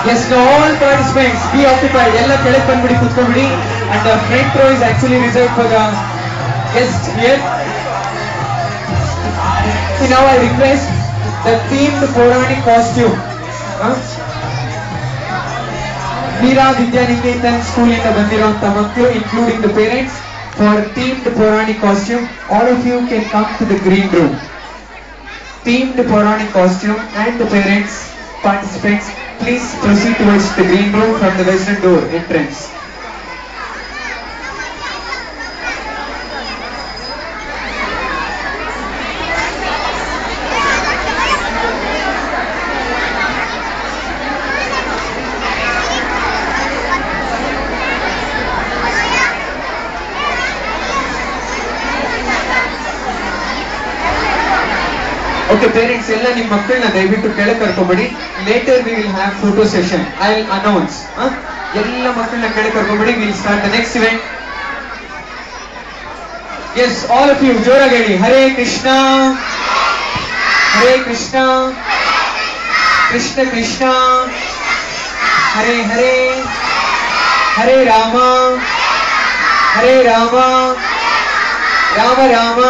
Yes, now all participants be occupied. Ella keಳಗೆ ಬಂದ್ಬಿಡಿ ಕೂತ್ಕೊಂಡ್ಬಿಡಿ. And the front row is actually reserved for the guests here. So now I request the themed Puranic costume. Meera Vidyaniketan school ಇಂದ ಬಂದಿರುವಂತ ಮಕ್ಕಳು including the parents for themed Puranic costume. All of you can come to the green room. Themed Puranic costume and the parents participants please proceed towards the green room from the western door entrance. Okay, parents, ella ನಿಮ್ಮ ಮಕ್ಕಳನ್ನ ದಯವಿಟ್ಟು ಕೆಳಗೆ ಕರ್ಕೊಂಡ್ಬಿಡಿ. Later we will have photo session. I will announce. ಎಲ್ಲ ಮಕ್ಕಳನ್ನ ಕೆಳಗೆ ಕರ್ಕೊಂಡ್ಬಿಡಿ. We will start the next event. Yes, all of you ಜೋರಾಗಿ ಹೇಳಿ. ಹರೇ ಕೃಷ್ಣ ಹರೇ ಕೃಷ್ಣ ಕೃಷ್ಣ ಕೃಷ್ಣ ಹರೇ ಹರೇ ಹರೇ ರಾಮ ರಾಮ ರಾಮ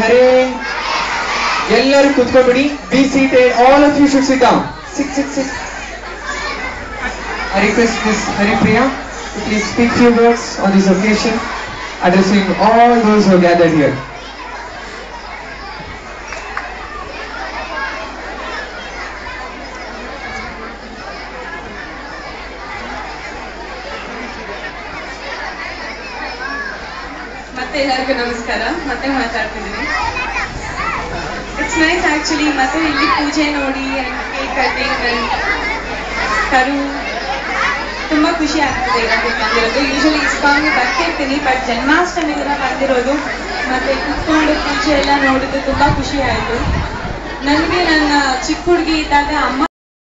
ಹರೇ. ಎಲ್ಲರೂ ಕೂತ್ಕೊಂಡ್ಬಿಡಿ. Be seated. All of you should sit down. Sit. I request Miss Haripriya to please speak few words on this occasion, addressing all those who are gathered here. ಮತ್ತೆ ಎಲ್ಲರಿಗೂ ನಮಸ್ಕಾರ. ಮತ್ತೆ ಮಾತಾಡ್ತಿದ್ದೀನಿ. It's nice actually. ಮತ್ತೆ ಇಲ್ಲಿ ಪೂಜೆ ನೋಡಿ cake cutting ಕರು ತುಂಬಾ ಖುಷಿ ಆಗ್ತದೆ ಇವತ್ತು ಬಂದಿರೋದು. ಯೂಶಲಿ ಇಸ್ಕಾನ್ಗೆ ಬರ್ತಿರ್ತೀನಿ, ಬಟ್ ಜನ್ಮಾಷ್ಟಮಿ ದಿನ ಬಂದಿರೋದು ಮತ್ತೆ ಕುತ್ಕೊಂಡು ಪೂಜೆ ಎಲ್ಲ ನೋಡಿದ್ದು ತುಂಬಾ ಖುಷಿ ಆಯ್ತು. ನನಗೆ ನನ್ನ ಚಿಕ್ಕ ಹುಡುಗಿ ಇದ್ದಾಗ ಅಮ್ಮ